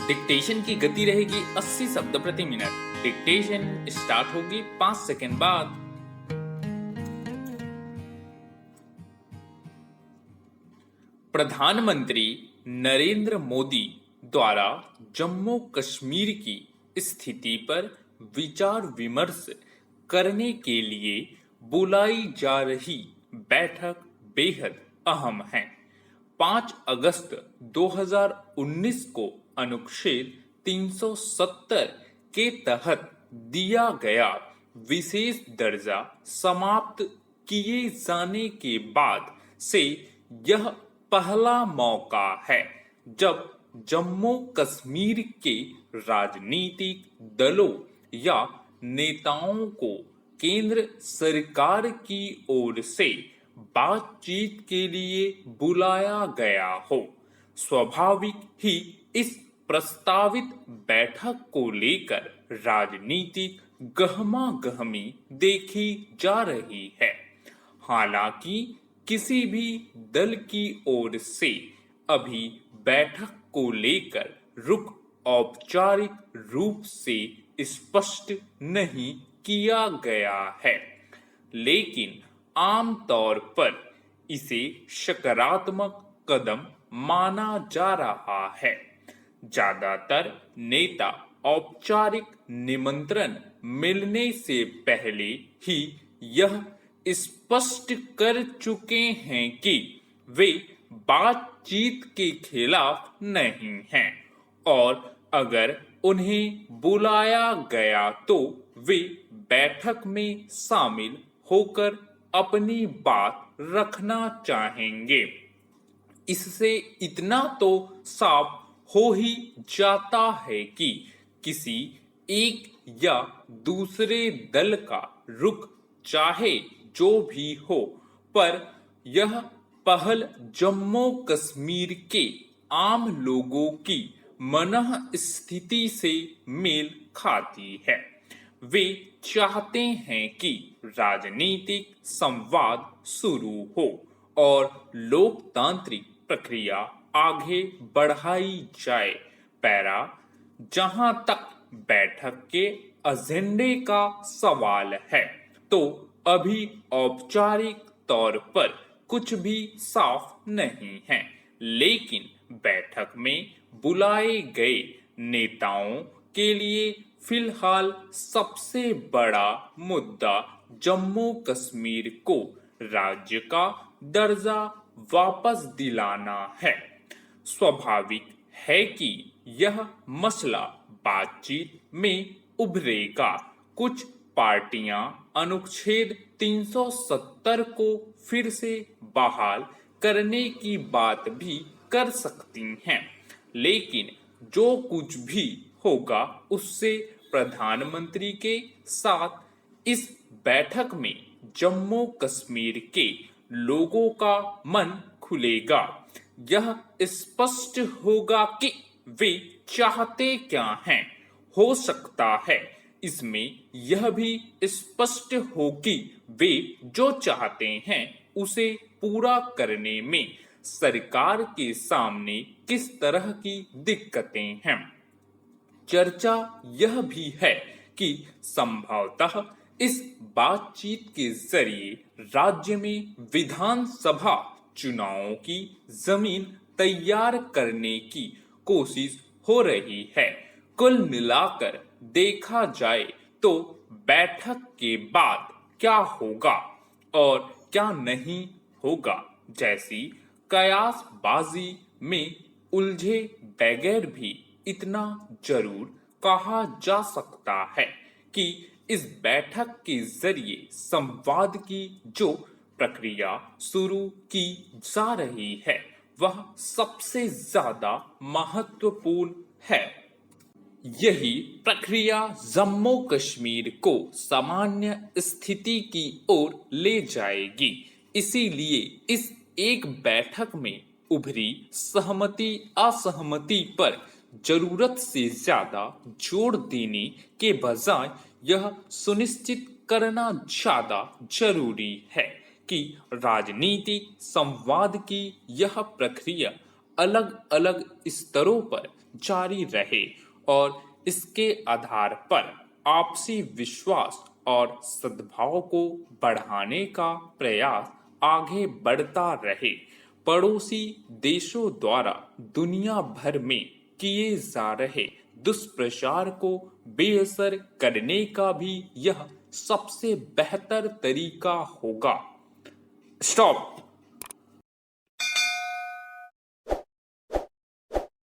Dictation की गति रहेगी 80 शब्द प्रति मिनट। डिक्टेशन स्टार्ट होगी 5 सेकंड बाद। प्रधानमंत्री नरेंद्र मोदी द्वारा जम्मू कश्मीर की स्थिति पर विचार विमर्श करने के लिए बुलाई जा रही बैठक बेहद अहम है। 5 अगस्त 2019 को अनुच्छेद 370 के तहत दिया गया विशेष दर्जा समाप्त किए जाने के बाद से यह पहला मौका है जब जम्मू कश्मीर के राजनीतिक दलों या नेताओं को केंद्र सरकार की ओर से बातचीत के लिए बुलाया गया हो। स्वाभाविक ही इस प्रस्तावित बैठक को लेकर राजनीतिक गहमागहमी देखी जा रही है। हालांकि किसी भी दल की ओर से अभी बैठक को लेकर रुख औपचारिक रूप से स्पष्ट नहीं किया गया है, लेकिन आमतौर पर इसे सकारात्मक कदम माना जा रहा है। ज्यादातर नेता औपचारिक निमंत्रण मिलने से पहले ही यह स्पष्ट कर चुके हैं कि वे बातचीत के खिलाफ नहीं हैं और अगर उन्हें बुलाया गया तो वे बैठक में शामिल होकर अपनी बात रखना चाहेंगे। इससे इतना तो साफ हो ही जाता है कि किसी एक या दूसरे दल का रुख चाहे जो भी हो, पर यह पहल जम्मू कश्मीर के आम लोगों की मनः स्थिति से मेल खाती है। वे चाहते हैं कि राजनीतिक संवाद शुरू हो और लोकतांत्रिक प्रक्रिया आगे बढ़ाई जाए। पैरा जहां तक बैठक के एजेंडे का सवाल है तो अभी औपचारिक तौर पर कुछ भी साफ नहीं है, लेकिन बैठक में बुलाए गए नेताओं के लिए फिलहाल सबसे बड़ा मुद्दा जम्मू कश्मीर को राज्य का दर्जा वापस दिलाना है। स्वाभाविक है कि यह मसला बातचीत में उभरेगा। कुछ पार्टियां अनुच्छेद 370 को फिर से बहाल करने की बात भी कर सकती हैं, लेकिन जो कुछ भी होगा उससे प्रधानमंत्री के साथ इस बैठक में जम्मू कश्मीर के लोगों का मन खुलेगा। यह स्पष्ट होगा कि वे चाहते क्या हैं। हो सकता है इसमें यह भी स्पष्ट हो कि वे जो चाहते हैं उसे पूरा करने में सरकार के सामने किस तरह की दिक्कतें हैं। चर्चा यह भी है कि संभवतः इस बातचीत के जरिए राज्य में विधानसभा चुनावों की जमीन तैयार करने की कोशिश हो रही है। कुल मिलाकर देखा जाए तो बैठक के बाद क्या होगा और क्या नहीं होगा जैसी कयासबाजी में उलझे बगैर भी इतना जरूर कहा जा सकता है कि इस बैठक के जरिए संवाद की जो प्रक्रिया शुरू की जा रही है वह सबसे ज्यादा महत्वपूर्ण है। यही प्रक्रिया जम्मू कश्मीर को सामान्य स्थिति की ओर ले जाएगी। इसीलिए इस एक बैठक में उभरी सहमति असहमति पर जरूरत से ज्यादा जोर देने के बजाय यह सुनिश्चित करना ज्यादा जरूरी है कि राजनीतिक संवाद की यह प्रक्रिया अलग अलग स्तरों पर जारी रहे और इसके आधार पर आपसी विश्वास और सद्भाव को बढ़ाने का प्रयास आगे बढ़ता रहे। पड़ोसी देशों द्वारा दुनिया भर में किए जा रहे दुष्प्रचार को बेअसर करने का भी यह सबसे बेहतर तरीका होगा। स्टॉप।